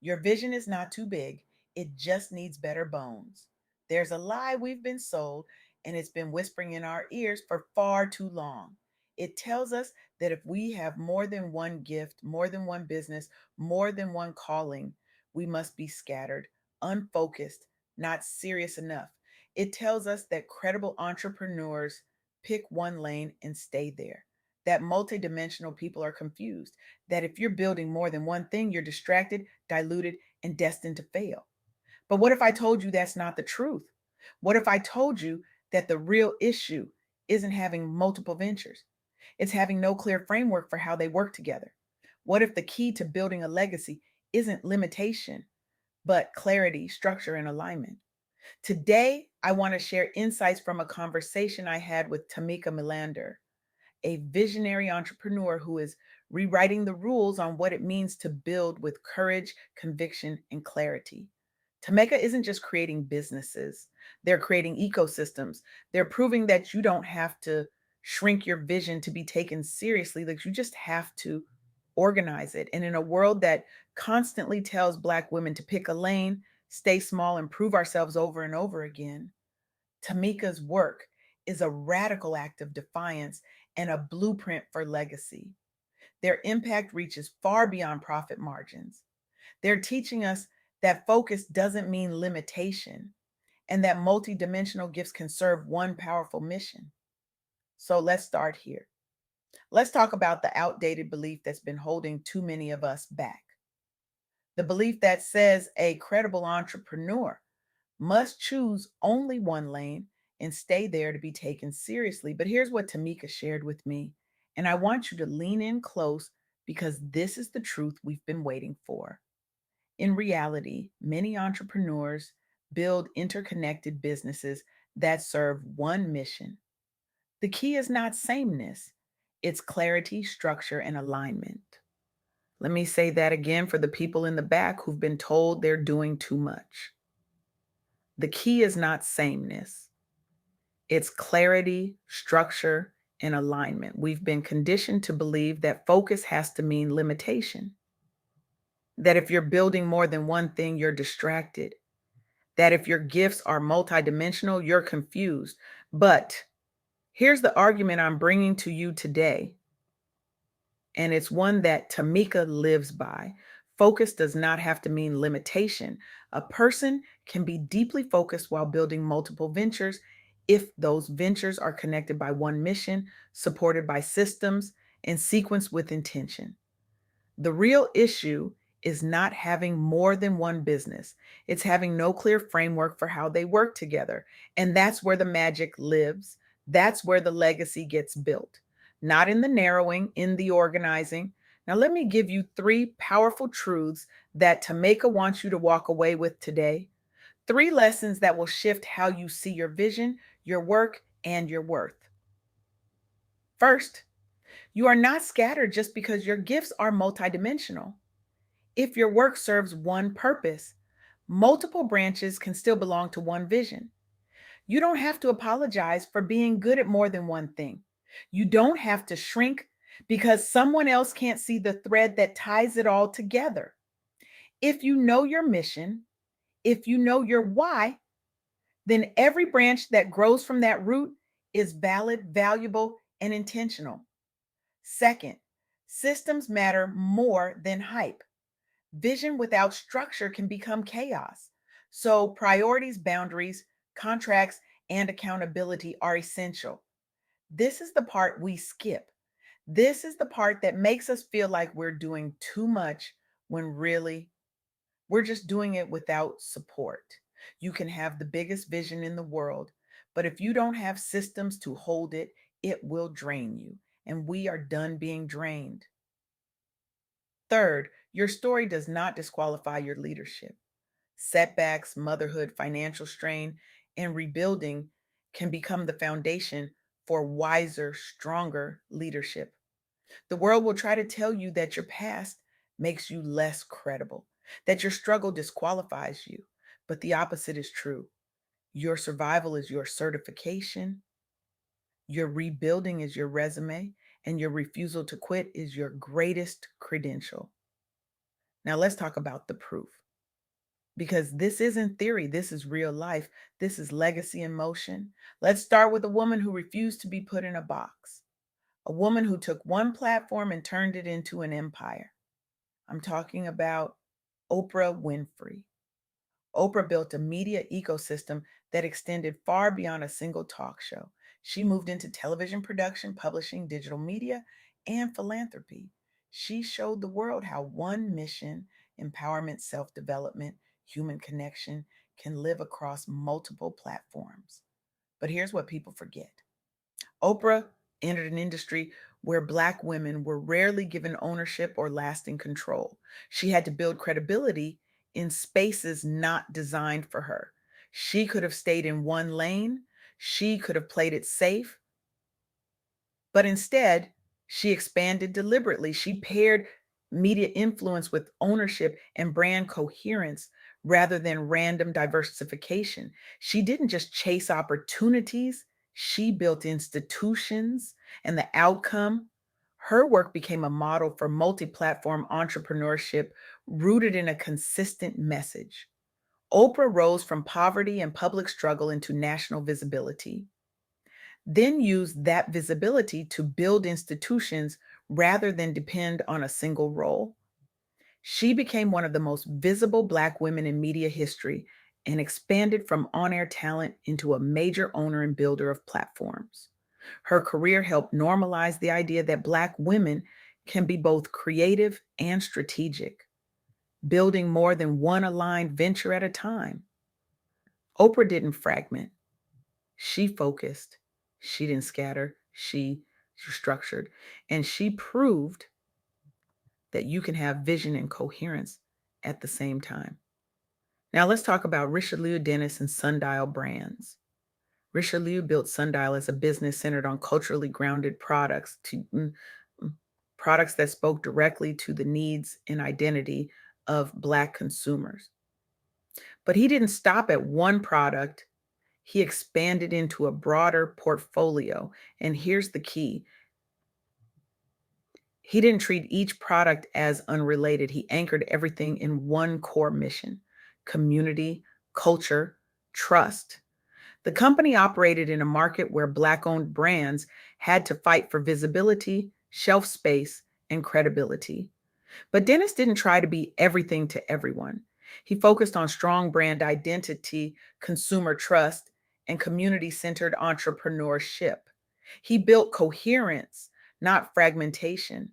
Your vision is not too big, it just needs better bones. There's a lie we've been sold, and it's been whispering in our ears for far too long. It tells us that if we have more than one gift, more than one business, more than one calling, we must be scattered, unfocused, not serious enough. It tells us that credible entrepreneurs pick one lane and stay there, that multidimensional people are confused, that if you're building more than one thing, you're distracted, diluted, and destined to fail. But what if I told you that's not the truth? What if I told you that the real issue isn't having multiple ventures? It's having no clear framework for how they work together. What if the key to building a legacy isn't limitation, but clarity, structure, and alignment? Today, I want to share insights from a conversation I had with Tameka Millander, a visionary entrepreneur who is rewriting the rules on what it means to build with courage, conviction, and clarity. Tameka isn't just creating businesses, they're creating ecosystems. They're proving that you don't have to shrink your vision to be taken seriously, like you just have to organize it. And in a world that constantly tells Black women to pick a lane, stay small, and prove ourselves over and over again, Tamika's work is a radical act of defiance and a blueprint for legacy. Their impact reaches far beyond profit margins. They're teaching us that focus doesn't mean limitation and that multidimensional gifts can serve one powerful mission. So let's start here. Let's talk about the outdated belief that's been holding too many of us back. The belief that says a credible entrepreneur must choose only one lane and stay there to be taken seriously. But here's what Tamika shared with me, and I want you to lean in close because this is the truth we've been waiting for. In reality, many entrepreneurs build interconnected businesses that serve one mission. The key is not sameness, it's clarity, structure, and alignment. Let me say that again for the people in the back who've been told they're doing too much. The key is not sameness, it's clarity, structure, and alignment. We've been conditioned to believe that focus has to mean limitation, that if you're building more than one thing, you're distracted, that if your gifts are multidimensional, you're confused. But here's the argument I'm bringing to you today, and it's one that Tamika lives by. Focus does not have to mean limitation. A person can be deeply focused while building multiple ventures if those ventures are connected by one mission, supported by systems, and sequenced with intention. The real issue is not having more than one business. It's having no clear framework for how they work together. And that's where the magic lives. That's where the legacy gets built. Not in the narrowing, in the organizing. Now, let me give you three powerful truths that Tameka wants you to walk away with today. Three lessons that will shift how you see your vision, your work, and your worth. First, you are not scattered just because your gifts are multidimensional. If your work serves one purpose, multiple branches can still belong to one vision. You don't have to apologize for being good at more than one thing. You don't have to shrink because someone else can't see the thread that ties it all together. If you know your mission, if you know your why, then every branch that grows from that root is valid, valuable, and intentional. Second, systems matter more than hype. Vision without structure can become chaos. So, priorities, boundaries, contracts, and accountability are essential. This is the part we skip. This is the part that makes us feel like we're doing too much when really we're just doing it without support. You can have the biggest vision in the world, but if you don't have systems to hold it, it will drain you. And we are done being drained. Third, your story does not disqualify your leadership. Setbacks, motherhood, financial strain, and rebuilding can become the foundation for wiser, stronger leadership. The world will try to tell you that your past makes you less credible, that your struggle disqualifies you. But the opposite is true. Your survival is your certification, your rebuilding is your resume, and your refusal to quit is your greatest credential. Now let's talk about the proof, because this isn't theory, this is real life. This is legacy in motion. Let's start with a woman who refused to be put in a box, a woman who took one platform and turned it into an empire. I'm talking about Oprah Winfrey. Oprah built a media ecosystem that extended far beyond a single talk show. She moved into television production, publishing, digital media, and philanthropy. She showed the world how one mission, empowerment, self development, human connection, can live across multiple platforms. But here's what people forget: Oprah entered an industry where Black women were rarely given ownership or lasting control. She had to build credibility in spaces not designed for her. She could have stayed in one lane, she could have played it safe, but instead, she expanded deliberately. She paired media influence with ownership and brand coherence rather than random diversification. She didn't just chase opportunities, she built institutions, and the outcome, her work became a model for multi platform entrepreneurship rooted in a consistent message. Oprah rose from poverty and public struggle into national visibility, then use that visibility to build institutions rather than depend on a single role. She became one of the most visible Black women in media history and expanded from on air talent into a major owner and builder of platforms. Her career helped normalize the idea that Black women can be both creative and strategic, building more than one aligned venture at a time. Oprah didn't fragment, she focused, she didn't scatter, she structured, and she proved that you can have vision and coherence at the same time. Now let's talk about Richelieu Dennis and Sundial Brands. Richelieu built Sundial as a business centered on culturally grounded products that spoke directly to the needs and identity of Black consumers. But he didn't stop at one product. He expanded into a broader portfolio. And here's the key: he didn't treat each product as unrelated. He anchored everything in one core mission: community, culture, trust. The company operated in a market where Black owned brands had to fight for visibility, shelf space, and credibility. But Dennis didn't try to be everything to everyone. He focused on strong brand identity, consumer trust, and community centered entrepreneurship. He built coherence, not fragmentation.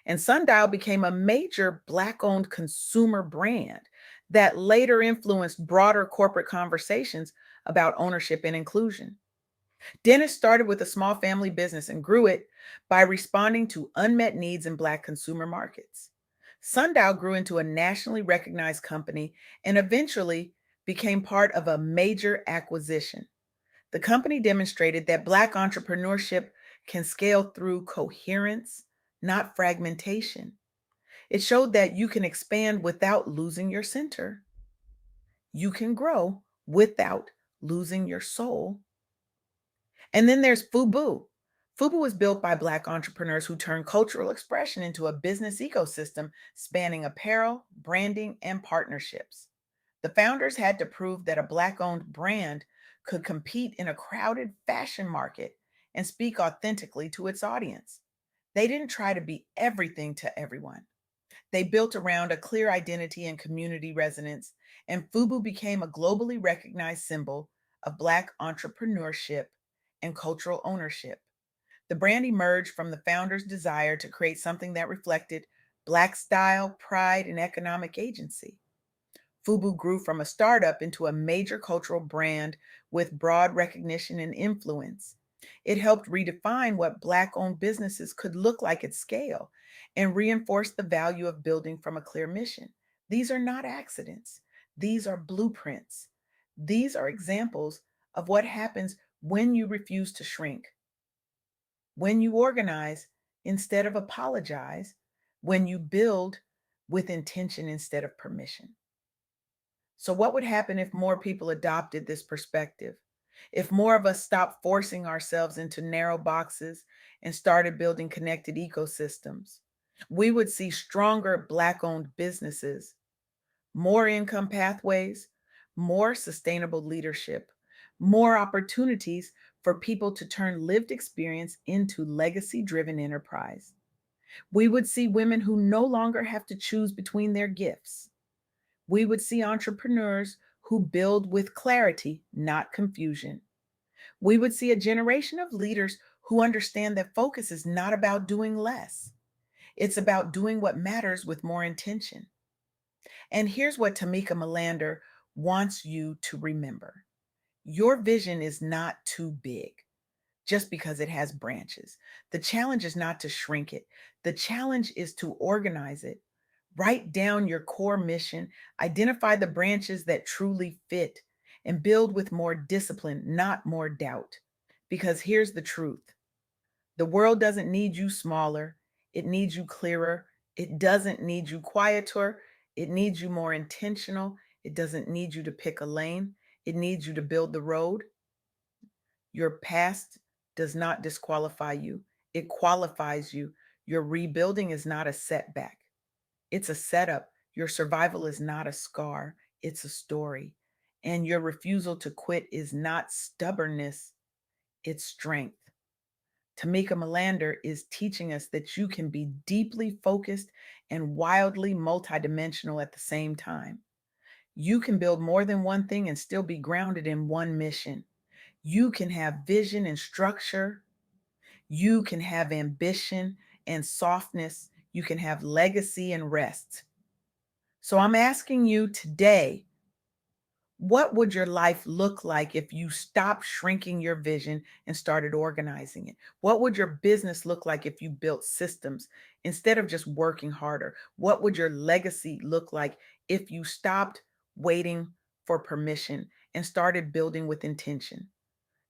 And Sundial became a major Black owned consumer brand that later influenced broader corporate conversations about ownership and inclusion. Dennis started with a small family business and grew it by responding to unmet needs in Black consumer markets. Sundial grew into a nationally recognized company and eventually became part of a major acquisition. The company demonstrated that Black entrepreneurship can scale through coherence, not fragmentation. It showed that you can expand without losing your center. You can grow without losing your soul. And then there's Fubu. Fubu was built by Black entrepreneurs who turned cultural expression into a business ecosystem spanning apparel, branding, and partnerships. The founders had to prove that a Black owned brand could compete in a crowded fashion market and speak authentically to its audience. They didn't try to be everything to everyone. They built around a clear identity and community resonance, and Fubu became a globally recognized symbol of Black entrepreneurship and cultural ownership. The brand emerged from the founder's desire to create something that reflected Black style, pride, and economic agency. Fubu grew from a startup into a major cultural brand with broad recognition and influence. It helped redefine what Black owned businesses could look like at scale and reinforced the value of building from a clear mission. These are not accidents, these are blueprints. These are examples of what happens when you refuse to shrink, when you organize instead of apologize, when you build with intention instead of permission. So, what would happen if more people adopted this perspective? If more of us stopped forcing ourselves into narrow boxes and started building connected ecosystems? We would see stronger Black owned businesses, more income pathways, more sustainable leadership, more opportunities for people to turn lived experience into legacy driven enterprise. We would see women who no longer have to choose between their gifts. We would see entrepreneurs who build with clarity, not confusion. We would see a generation of leaders who understand that focus is not about doing less. It's about doing what matters with more intention. And here's what Tameka Millander wants you to remember: your vision is not too big just because it has branches. The challenge is not to shrink it, the challenge is to organize it. Write down your core mission, identify the branches that truly fit, and build with more discipline, not more doubt. Because here's the truth: the world doesn't need you smaller, it needs you clearer. It doesn't need you quieter, it needs you more intentional. It doesn't need you to pick a lane, it needs you to build the road. Your past does not disqualify you, it qualifies you. Your rebuilding is not a setback, it's a setup. Your survival is not a scar, it's a story. And your refusal to quit is not stubbornness, it's strength. Tameka Millander is teaching us that you can be deeply focused and wildly multidimensional at the same time. You can build more than one thing and still be grounded in one mission. You can have vision and structure. You can have ambition and softness. You can have legacy and rest. So I'm asking you today: what would your life look like if you stopped shrinking your vision and started organizing it? What would your business look like if you built systems instead of just working harder? What would your legacy look like if you stopped waiting for permission and started building with intention?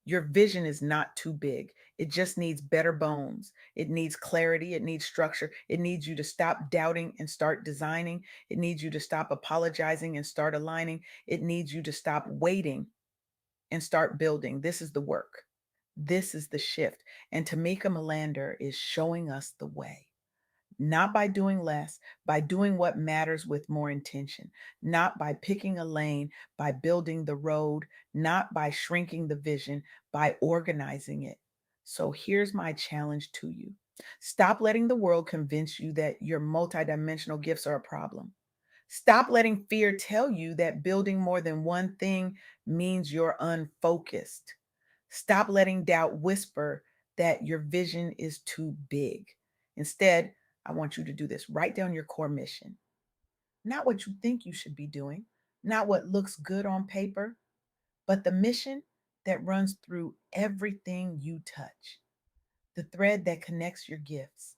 Your vision is not too big. It just needs better bones. It needs clarity. It needs structure. It needs you to stop doubting and start designing. It needs you to stop apologizing and start aligning. It needs you to stop waiting and start building. This is the work. This is the shift. And Tameka Millander is showing us the way, not by doing less, by doing what matters with more intention, not by picking a lane, by building the road, not by shrinking the vision, by organizing it. So here's my challenge to you: stop letting the world convince you that your multidimensional gifts are a problem. Stop letting fear tell you that building more than one thing means you're unfocused. Stop letting doubt whisper that your vision is too big. Instead, I want you to do this: write down your core mission, not what you think you should be doing, not what looks good on paper, but the mission that runs through everything you touch, the thread that connects your gifts,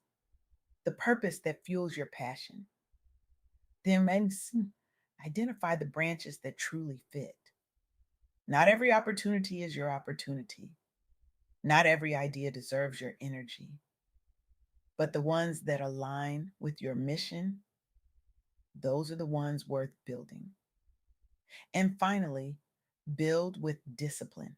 the purpose that fuels your passion. Then identify the branches that truly fit. Not every opportunity is your opportunity. Not every idea deserves your energy, but the ones that align with your mission, those are the ones worth building. And finally, build with discipline,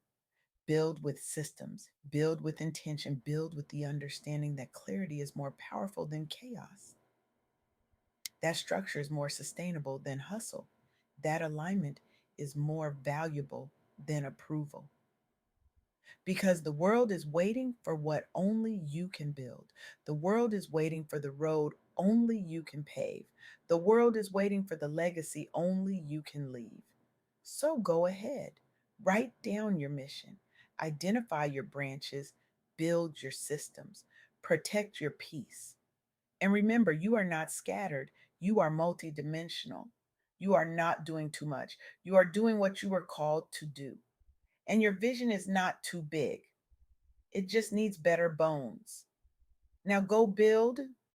build with systems, build with intention, build with the understanding that clarity is more powerful than chaos. That structure is more sustainable than hustle. That alignment is more valuable than approval. Because the world is waiting for what only you can build. The world is waiting for the road only you can pave. The world is waiting for the legacy only you can leave. So go ahead, write down your mission, identify your branches, build your systems, protect your peace. And remember, you are not scattered, you are multidimensional. You are not doing too much. You are doing what you were called to do. And your vision is not too big, it just needs better bones. Now go build,